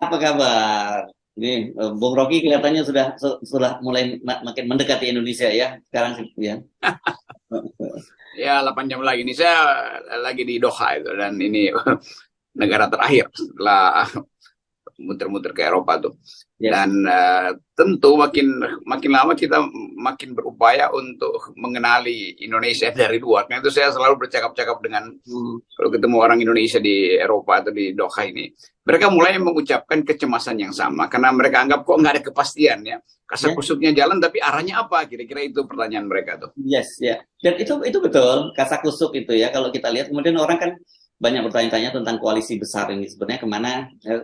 Apa kabar? Ini Bung Rocky kelihatannya sudah mulai makin mendekati Indonesia ya sekarang sih ya. Ya, 8 jam lagi. Ini saya lagi di Doha itu, dan ini negara terakhir setelah muter-muter ke Eropa tuh. Yes. Dan tentu makin lama kita makin berupaya untuk mengenali Indonesia dari luar. Nah, itu saya selalu bercakap-cakap dengan kalau ketemu orang Indonesia di Eropa atau di Doha ini. Mereka mulai mengucapkan kecemasan yang sama karena mereka anggap kok nggak ada kepastian ya. Kasakusuknya jalan tapi arahnya apa? Kira-kira itu pertanyaan mereka tuh. Yes, ya. Dan itu betul kasakusuk itu ya. Kalau kita lihat kemudian orang kan banyak bertanya-tanya tentang koalisi besar ini sebenarnya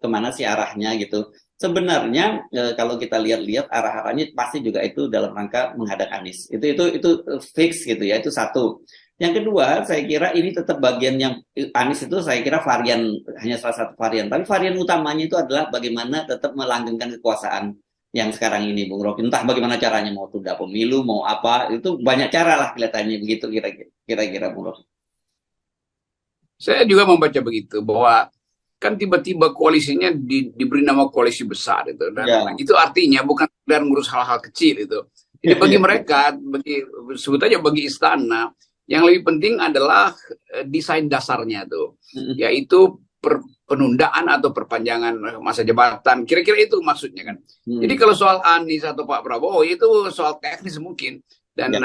kemana sih arahnya gitu. Sebenarnya kalau kita lihat arah-arahnya pasti juga itu dalam rangka menghadang Anies. Itu fix gitu ya. Itu satu. Yang kedua, saya kira ini tetap bagian yang Anies itu saya kira hanya salah satu varian. Tapi varian utamanya itu adalah bagaimana tetap melanggengkan kekuasaan yang sekarang ini, Bung Rocky. Entah bagaimana caranya, mau tunda pemilu, mau apa, itu banyak cara lah kelihatannya begitu kira-kira, Bung Rocky. Saya juga membaca begitu, bahwa kan tiba-tiba koalisinya diberi nama koalisi besar itu, dan itu artinya bukan sekedar ngurus hal-hal kecil itu. Jadi bagi mereka, sebut aja bagi istana, yang lebih penting adalah desain dasarnya tuh, yaitu penundaan atau perpanjangan masa jabatan. Kira-kira itu maksudnya kan. Jadi kalau soal Anies atau Pak Prabowo itu soal teknis mungkin. Dan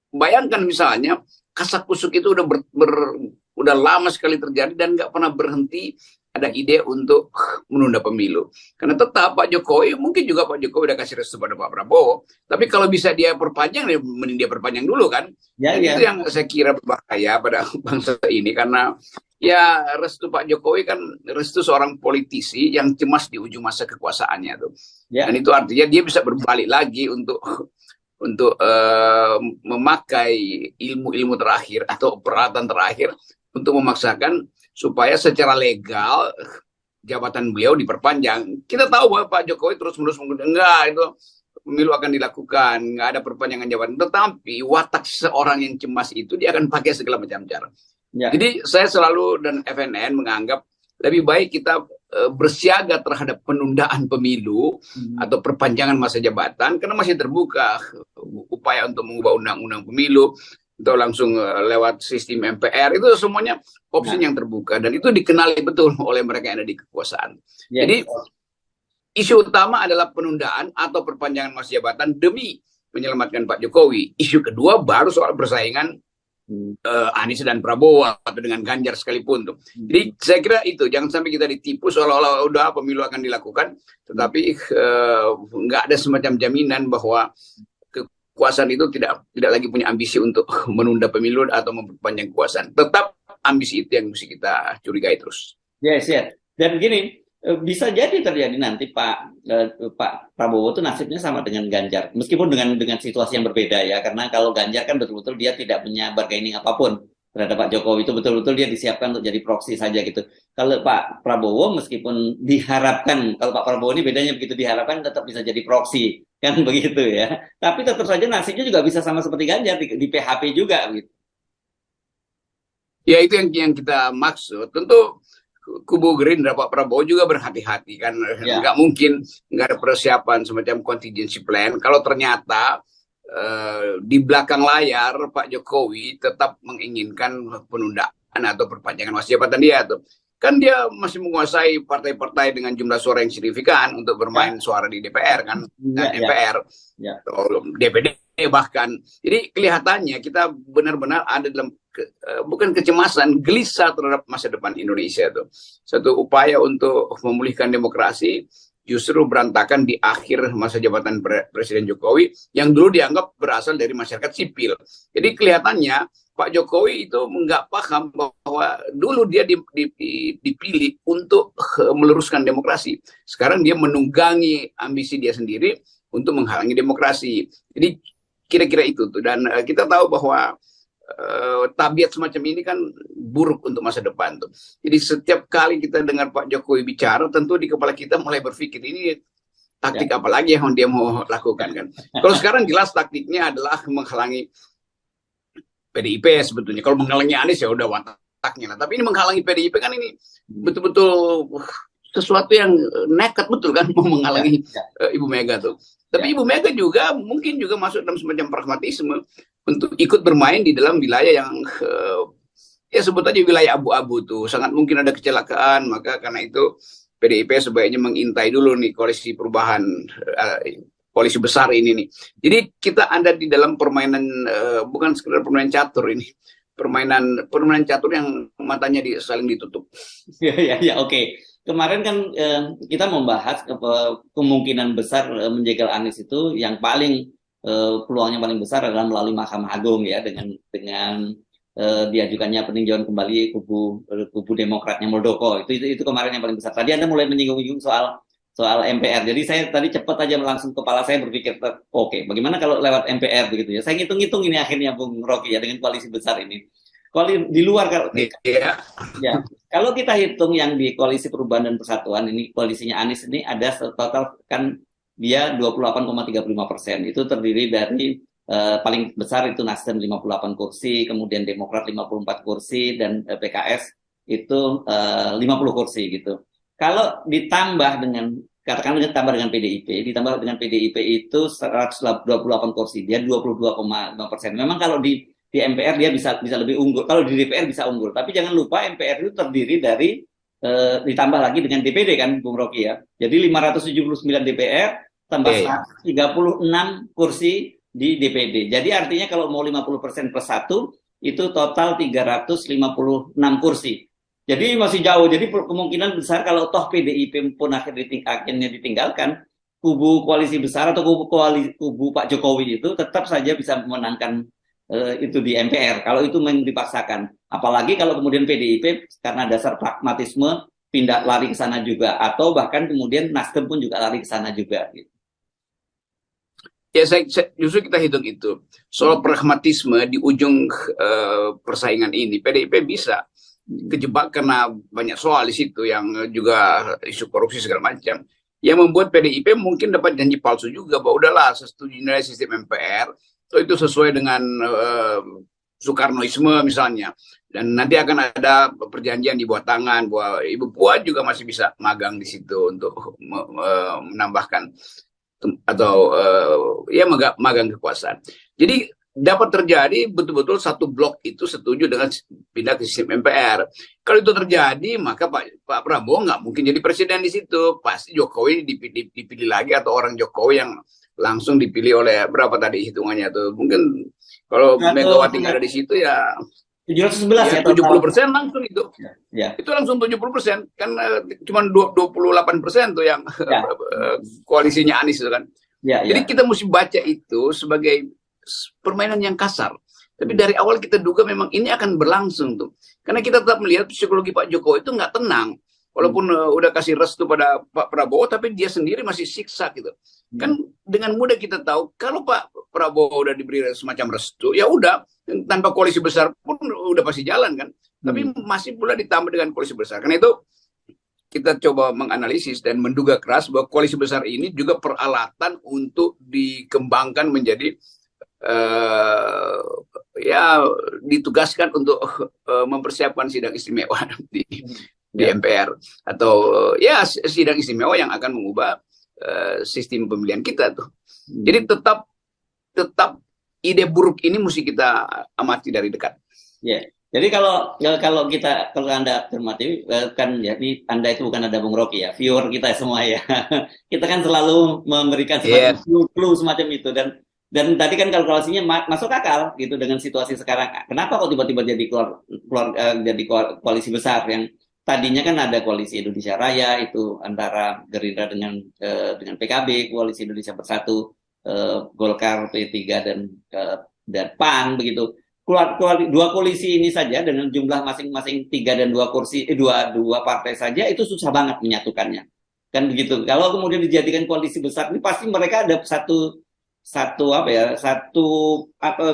bayangkan misalnya kasakusuk itu udah lama sekali terjadi dan nggak pernah berhenti ada ide untuk menunda pemilu. Karena tetap Pak Jokowi, mungkin juga Pak Jokowi udah kasih restu pada Pak Prabowo, tapi kalau bisa dia perpanjang, mending dia perpanjang dulu kan. Itu yang saya kira berbahaya pada bangsa ini, karena ya restu Pak Jokowi kan restu seorang politisi yang cemas di ujung masa kekuasaannya tuh. Dan itu artinya dia bisa berbalik lagi untuk memakai ilmu terakhir atau peralatan terakhir untuk memaksakan supaya secara legal jabatan beliau diperpanjang. Kita tahu bahwa Pak Jokowi terus-menerus enggak, itu pemilu akan dilakukan, nggak ada perpanjangan jabatan. Tetapi watak seorang yang cemas itu dia akan pakai segala macam cara. Jadi saya selalu dan FNN menganggap lebih baik kita bersiaga terhadap penundaan pemilu atau perpanjangan masa jabatan, karena masih terbuka upaya untuk mengubah undang-undang pemilu atau langsung lewat sistem MPR. Itu semuanya opsi yang terbuka, dan itu dikenali betul oleh mereka yang ada di kekuasaan. Jadi isu utama adalah penundaan atau perpanjangan masa jabatan demi menyelamatkan Pak Jokowi. Isu kedua baru soal persaingan Anies dan Prabowo atau dengan Ganjar sekalipun tuh. Jadi saya kira itu, jangan sampai kita ditipu seolah-olah udah pemilu akan dilakukan, tetapi nggak ada semacam jaminan bahwa kekuasaan itu tidak lagi punya ambisi untuk menunda pemilu atau memperpanjang kekuasaan. Tetap ambisi itu yang mesti kita curigai terus. Yes. Dan gini, bisa jadi terjadi nanti Pak Prabowo itu nasibnya sama dengan Ganjar, meskipun dengan situasi yang berbeda ya, karena kalau Ganjar kan betul-betul dia tidak punya bargaining apapun terhadap Pak Jokowi, itu betul-betul dia disiapkan untuk jadi proksi saja gitu. Kalau Pak Prabowo meskipun diharapkan, kalau Pak Prabowo ini bedanya begitu, diharapkan tetap bisa jadi proksi kan begitu ya, tapi tetap saja nasibnya juga bisa sama seperti Ganjar, di PHP juga gitu. Ya, itu yang kita maksud. Tentu kubu Gerindra Pak Prabowo juga berhati-hati kan, nggak mungkin nggak ada persiapan semacam contingency plan kalau ternyata di belakang layar Pak Jokowi tetap menginginkan penundaan atau perpanjangan masa jabatan dia tuh. Kan dia masih menguasai partai-partai dengan jumlah suara yang signifikan untuk bermain suara di DPR kan, MPR, DPD bahkan. Jadi kelihatannya kita benar-benar ada dalam bukan kecemasan, gelisah terhadap masa depan Indonesia tuh. Satu upaya untuk memulihkan demokrasi justru berantakan di akhir masa jabatan Presiden Jokowi yang dulu dianggap berasal dari masyarakat sipil. Jadi kelihatannya Pak Jokowi itu nggak paham bahwa dulu dia dipilih untuk meluruskan demokrasi. Sekarang dia menunggangi ambisi dia sendiri untuk menghalangi demokrasi. Jadi kira-kira itu tuh. Dan kita tahu bahwa tabiat semacam ini kan buruk untuk masa depan tuh. Jadi setiap kali kita dengar Pak Jokowi bicara, tentu di kepala kita mulai berpikir ini taktik apa lagi yang dia mau lakukan kan. Kalau sekarang jelas taktiknya adalah menghalangi PDIP sebetulnya. Kalau menghalangi Anies ya udah wataknya lah. Tapi ini menghalangi PDIP kan, ini betul-betul sesuatu yang nekat betul kan mau menghalangi Ibu Mega tuh. Tapi Ibu Mega juga mungkin juga masuk dalam semacam pragmatisme untuk ikut bermain di dalam wilayah yang ya sebut aja wilayah abu-abu tuh. Sangat mungkin ada kecelakaan, maka karena itu PDIP sebaiknya mengintai dulu nih koalisi perubahan, koalisi besar ini nih. Jadi kita ada di dalam permainan bukan sekedar permainan catur ini. Permainan catur yang matanya saling ditutup. Ya, oke. Kemarin kan kita membahas kemungkinan besar menjegal Anies itu yang paling peluangnya paling besar adalah melalui Mahkamah Agung ya dengan diajukannya peninjauan kembali kubu Demokratnya Muldoko. Itu kemarin yang paling besar. Tadi Anda mulai menyinggung soal MPR. Jadi saya tadi cepat aja langsung kepala saya berpikir, oke, bagaimana kalau lewat MPR begitu ya. Saya ngitung-ngitung ini akhirnya Bung Rocky ya dengan koalisi besar ini. Di luar kalau kita hitung yang di Koalisi Perubahan dan Persatuan ini koalisinya Anies ini ada total kan dia 28,35%. Itu terdiri dari paling besar itu Nasdem 58 kursi, kemudian Demokrat 54 kursi dan PKS itu 50 kursi gitu. Kalau ditambah dengan katakan ditambah dengan PDIP itu 128 kursi, dia 22,5%. Memang kalau di MPR dia bisa lebih unggul. Kalau di DPR bisa unggul. Tapi jangan lupa MPR itu terdiri dari ditambah lagi dengan DPD kan, Bung Rocky ya. Jadi 579 DPR tambah 136 kursi di DPD. Jadi artinya kalau mau 50% plus 1 itu total 356 kursi. Jadi masih jauh. Jadi kemungkinan besar kalau toh PDIP pun akhirnya ditinggalkan, kubu koalisi besar atau kubu Pak Jokowi itu tetap saja bisa memenangkan itu di MPR kalau itu memang dipaksakan. Apalagi kalau kemudian PDIP karena dasar pragmatisme pindah lari ke sana juga, atau bahkan kemudian Nasdem pun juga lari ke sana juga. Gitu. Ya, justru kita hitung itu soal pragmatisme di ujung persaingan ini PDIP bisa kejebak karena banyak soal di situ yang juga isu korupsi segala macam. Yang membuat PDIP mungkin dapat janji palsu juga bahwa udahlah setuju nilai sistem MPR. So, itu sesuai dengan Soekarnoisme misalnya, dan nanti akan ada perjanjian di bawah tangan bahwa Ibu Puan juga masih bisa magang di situ untuk menambahkan atau ya magang kekuasaan. Jadi dapat terjadi betul-betul satu blok itu setuju dengan pindah ke sistem MPR. Kalau itu terjadi, maka Pak Prabowo nggak mungkin jadi presiden di situ. Pasti Jokowi dipilih lagi atau orang Jokowi yang langsung dipilih oleh berapa tadi hitungannya tuh. Mungkin kalau Megawati nggak ada di situ ya 711 ya 70% langsung itu. Ya. Itu langsung 70%. Kan cuma 28% tuh yang koalisinya Anies itu kan. Jadi kita mesti baca itu sebagai permainan yang kasar. Tapi dari awal kita duga memang ini akan berlangsung tuh. Karena kita tetap melihat psikologi Pak Jokowi itu nggak tenang. Walaupun udah kasih restu pada Pak Prabowo, tapi dia sendiri masih siksa gitu. Kan dengan mudah kita tahu kalau Pak Prabowo udah diberi semacam restu, ya udah tanpa koalisi besar pun udah pasti jalan kan. Tapi masih pula ditambah dengan koalisi besar. Karena itu kita coba menganalisis dan menduga keras bahwa koalisi besar ini juga peralatan untuk dikembangkan menjadi ya ditugaskan untuk mempersiapkan sidang istimewa di MPR atau ya sidang istimewa yang akan mengubah sistem pemilihan kita tuh. Jadi tetap ide buruk ini mesti kita amati dari dekat. Ya. Jadi kalau Anda cermati kan ya ini Anda itu bukan ada Bung Rocky ya, viewer kita semua ya. Kita kan selalu memberikan semacam clue semacam itu dan tadi kan kalkulasinya masuk akal gitu dengan situasi sekarang. Kenapa kok tiba-tiba jadi jadi koalisi besar yang tadinya kan ada koalisi Indonesia Raya itu antara Gerindra dengan PKB, koalisi Indonesia Bersatu, Golkar, P3 dan PAN begitu. Dua koalisi ini saja dengan jumlah masing-masing 3 dan 2 kursi, dua partai saja itu susah banget menyatukannya. Kan begitu. Kalau kemudian dijadikan koalisi besar ini pasti mereka ada satu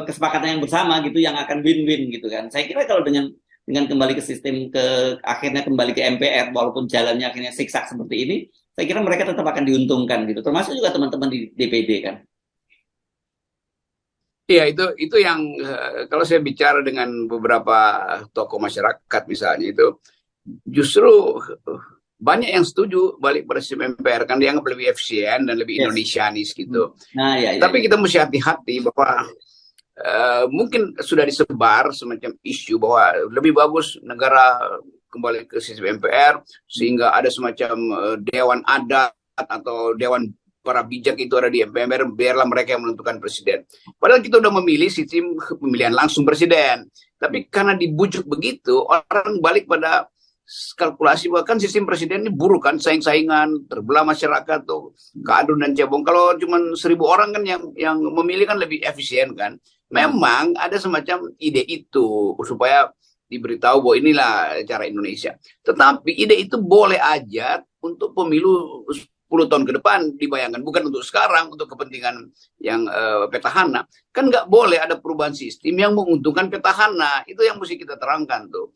kesepakatan yang bersama gitu yang akan win-win gitu kan. Saya kira kalau dengan kembali ke sistem akhirnya kembali ke MPR walaupun jalannya akhirnya siksak seperti ini, saya kira mereka tetap akan diuntungkan gitu. Termasuk juga teman-teman di DPD kan. Iya, itu yang kalau saya bicara dengan beberapa tokoh masyarakat misalnya itu justru banyak yang setuju balik pada sistem MPR, kan dianggap lebih efisien dan lebih Yes. Indonesianis gitu. Nah, ya, Tapi kita mesti hati-hati bahwa mungkin sudah disebar semacam isu bahwa lebih bagus negara kembali ke sistem MPR sehingga ada semacam dewan adat atau dewan para bijak itu ada di MPR, biarlah mereka yang menentukan presiden. Padahal kita udah memilih sistem pemilihan langsung presiden. Tapi karena dibujuk begitu, orang balik pada kalkulasi bahwa kan sistem presiden ini buruk kan, saing-saingan, terbelah masyarakat tuh, keadun dan cebong. Kalau cuma 1.000 orang kan yang memilih kan lebih efisien kan. Memang ada semacam ide itu supaya diberitahu bahwa inilah cara Indonesia. Tetapi ide itu boleh aja untuk pemilu 10 tahun ke depan dibayangkan, bukan untuk sekarang, untuk kepentingan yang petahana. Kan nggak boleh ada perubahan sistem yang menguntungkan petahana. Itu yang mesti kita terangkan tuh.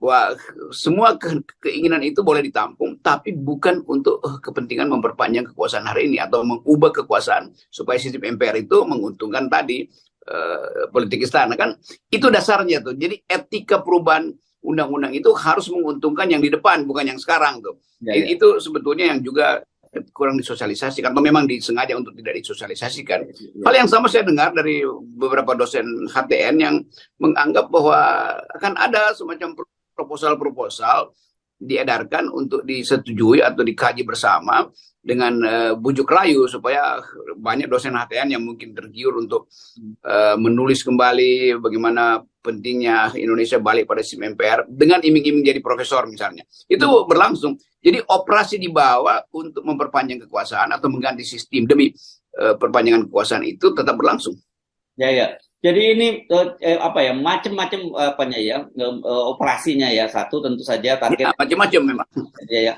Wah, semua keinginan itu boleh ditampung, tapi bukan untuk kepentingan memperpanjang kekuasaan hari ini atau mengubah kekuasaan supaya sistem MPR itu menguntungkan tadi politik istana kan. Itu dasarnya tuh. Jadi etika perubahan undang-undang itu harus menguntungkan yang di depan, bukan yang sekarang tuh. Ya. Itu sebetulnya yang juga kurang disosialisasikan atau memang disengaja untuk tidak disosialisasikan. Hal yang sama saya dengar dari beberapa dosen HTN yang menganggap bahwa akan ada semacam proposal-proposal diedarkan untuk disetujui atau dikaji bersama dengan bujuk rayu supaya banyak dosen HTN yang mungkin tergiur untuk menulis kembali bagaimana pentingnya Indonesia balik pada sistem MPR dengan iming-iming jadi profesor misalnya. Itu berlangsung. Jadi operasi dibawa untuk memperpanjang kekuasaan atau mengganti sistem demi perpanjangan kekuasaan itu tetap berlangsung. Ya, ya. Jadi ini macam-macam apanya ya operasinya ya. Satu tentu saja target. Ya, macam-macam memang. Ya, ya.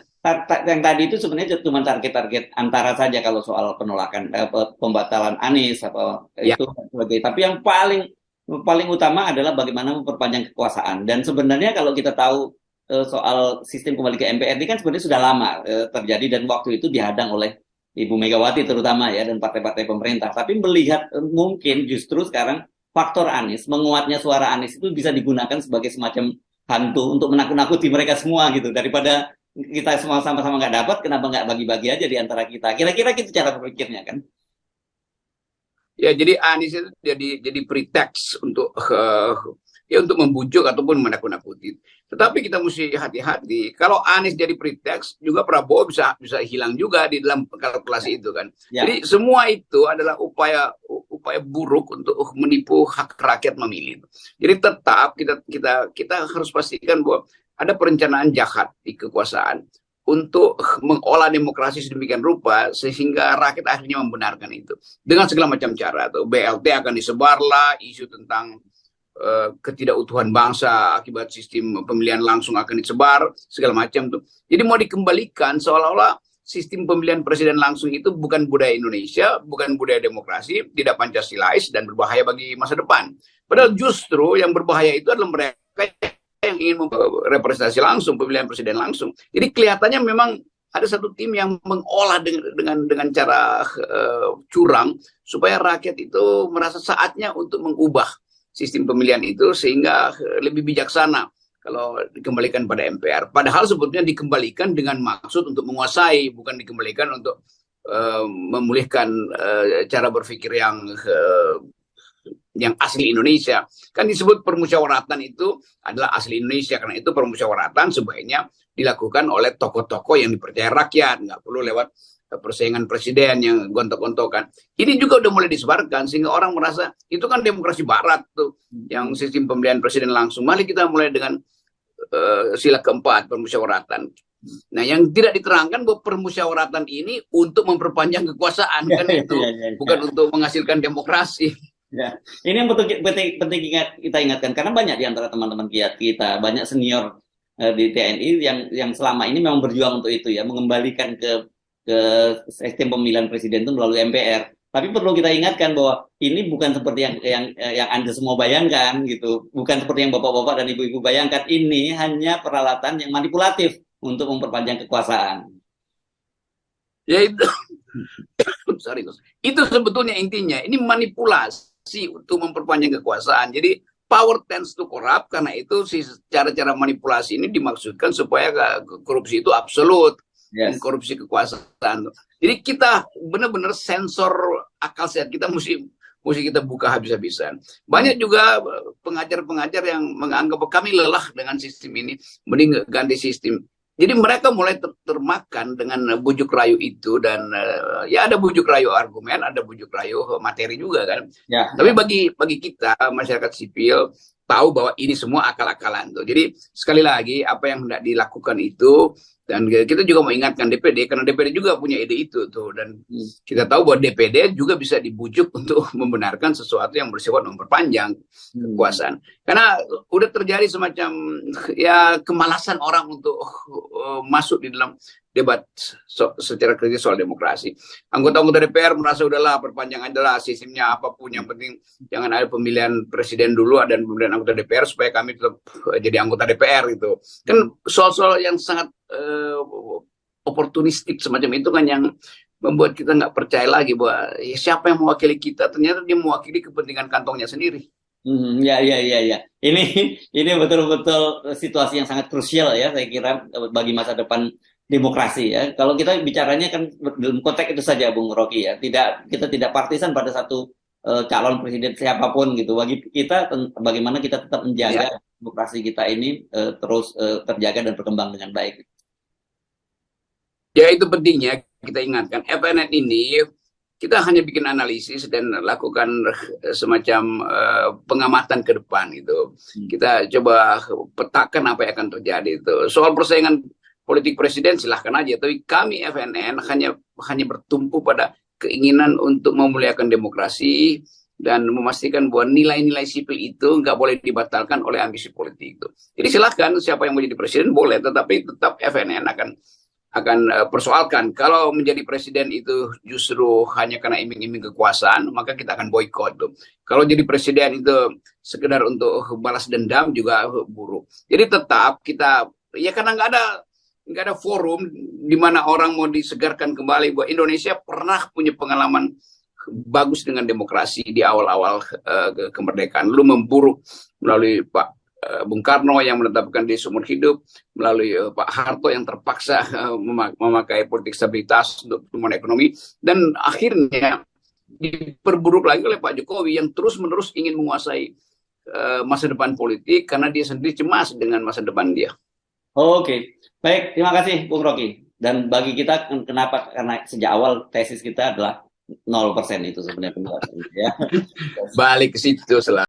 Yang tadi itu sebenarnya cuma target-target antara saja kalau soal penolakan pembatalan Anies apa itu sebagai. Tapi yang paling utama adalah bagaimana memperpanjang kekuasaan. Dan sebenarnya kalau kita tahu soal sistem kembali ke MPR ini kan sebenarnya sudah lama terjadi dan waktu itu dihadang oleh Ibu Megawati terutama ya dan partai-partai pemerintah. Tapi melihat mungkin justru sekarang faktor Anies, menguatnya suara Anies itu bisa digunakan sebagai semacam hantu untuk menakut-nakuti mereka semua gitu. Daripada kita semua sama-sama nggak dapat, kenapa nggak bagi-bagi aja di antara kita? Kira-kira gitu cara berpikirnya kan? Ya, jadi Anies itu jadi pretext untuk untuk membujuk ataupun menakut-nakuti. Tetapi kita mesti hati-hati. Kalau Anies jadi pretext, juga Prabowo bisa hilang juga di dalam kalkulasi itu kan. Ya. Jadi semua itu adalah upaya buruk untuk menipu hak rakyat memilih. Jadi tetap kita harus pastikan bahwa ada perencanaan jahat di kekuasaan untuk mengolah demokrasi sedemikian rupa sehingga rakyat akhirnya membenarkan itu dengan segala macam cara. Tuh BLT akan disebarlah, isu tentang ketidakutuhan bangsa akibat sistem pemilihan langsung akan disebar, segala macam tuh. Jadi mau dikembalikan seolah-olah sistem pemilihan presiden langsung itu bukan budaya Indonesia, bukan budaya demokrasi, tidak Pancasilais dan berbahaya bagi masa depan. Padahal justru yang berbahaya itu adalah mereka yang ingin representasi langsung, pemilihan presiden langsung. Jadi kelihatannya memang ada satu tim yang mengolah dengan cara curang supaya rakyat itu merasa saatnya untuk mengubah sistem pemilihan itu sehingga lebih bijaksana kalau dikembalikan pada MPR. Padahal sebetulnya dikembalikan dengan maksud untuk menguasai, bukan dikembalikan untuk memulihkan cara berpikir yang asli Indonesia. Kan disebut permusyawaratan itu adalah asli Indonesia. Karena itu permusyawaratan sebaiknya dilakukan oleh tokoh-tokoh yang dipercaya rakyat. Nggak perlu lewat persaingan presiden yang gontok-gontokan. Ini juga udah mulai disebarkan sehingga orang merasa itu kan demokrasi barat tuh yang sistem pemilihan presiden langsung. Mari kita mulai dengan sila keempat permusyawaratan. Nah, yang tidak diterangkan bahwa permusyawaratan ini untuk memperpanjang kekuasaan kan itu bukan untuk menghasilkan demokrasi. Ya, ini yang penting kita ingatkan karena banyak di antara teman-teman kita, banyak senior di TNI yang selama ini memang berjuang untuk itu ya, mengembalikan ke sistem pemilihan presiden itu melalui MPR. Tapi perlu kita ingatkan bahwa ini bukan seperti yang Anda semua bayangkan gitu. Bukan seperti yang bapak-bapak dan ibu-ibu bayangkan. Ini hanya peralatan yang manipulatif untuk memperpanjang kekuasaan. Ya itu, itu sebetulnya intinya. Ini manipulasi untuk memperpanjang kekuasaan. Jadi power tends to corrupt, karena itu si cara-cara manipulasi ini dimaksudkan supaya korupsi itu absolut, korupsi kekuasaan. Jadi kita benar-benar sensor akal sehat kita mesti kita buka habis-habisan. Banyak juga pengajar-pengajar yang menganggap kami lelah dengan sistem ini, mending ganti sistem. Jadi mereka mulai termakan dengan bujuk rayu itu, dan ya ada bujuk rayu argumen, ada bujuk rayu materi juga kan. Tapi bagi kita masyarakat sipil tahu bahwa ini semua akal-akalan tuh. Jadi sekali lagi apa yang hendak dilakukan itu, dan kita juga mau ingatkan DPD, karena DPD juga punya ide itu tuh, dan kita tahu bahwa DPD juga bisa dibujuk untuk membenarkan sesuatu yang bersifat memperpanjang kekuasaan. Karena udah terjadi semacam ya kemalasan orang untuk masuk di dalam debat secara kritis soal demokrasi. Anggota-anggota DPR merasa udahlah perpanjang adalah sistemnya apapun, yang penting jangan ada pemilihan presiden dulu dan pemilihan anggota DPR supaya kami tetap jadi anggota DPR gitu. Kan soal-soal yang sangat oportunistik semacam itu kan yang membuat kita nggak percaya lagi bahwa ya, siapa yang mewakili kita, ternyata dia mewakili kepentingan kantongnya sendiri. Ya. Ini betul-betul situasi yang sangat krusial ya, saya kira bagi masa depan demokrasi ya. Kalau kita bicaranya kan dalam konteks itu saja, Bung Rocky ya. Kita tidak partisan pada satu calon presiden siapapun gitu. Bagi kita bagaimana kita tetap menjaga demokrasi kita ini terus terjaga dan berkembang dengan baik. Ya itu pentingnya kita ingatkan. FNN ini kita hanya bikin analisis dan lakukan semacam pengamatan ke depan itu. Kita coba petakan apa yang akan terjadi itu. Soal persaingan politik presiden silahkan aja, tapi kami FNN hanya bertumpu pada keinginan untuk memuliakan demokrasi dan memastikan bahwa nilai-nilai sipil itu nggak boleh dibatalkan oleh ambisi politik itu. Jadi silahkan siapa yang mau jadi presiden boleh, tetapi tetap FNN akan persoalkan kalau menjadi presiden itu justru hanya karena iming-iming kekuasaan, maka kita akan boykot tuh. Kalau jadi presiden itu sekedar untuk balas dendam juga buruk. Jadi tetap kita ya, karena nggak ada forum di mana orang mau disegarkan kembali bahwa Indonesia pernah punya pengalaman bagus dengan demokrasi di awal-awal kemerdekaan. Lalu memburuk melalui Pak Bung Karno yang menetapkan dia seumur hidup, melalui Pak Harto yang terpaksa memakai politik stabilitas untuk pertumbuhan ekonomi, dan akhirnya diperburuk lagi oleh Pak Jokowi yang terus-menerus ingin menguasai masa depan politik karena dia sendiri cemas dengan masa depan dia. Oke, baik, terima kasih Bung Rocky. Dan bagi kita kenapa? Karena sejak awal tesis kita adalah 0% itu sebenarnya. Ya. Balik ke situ selalu.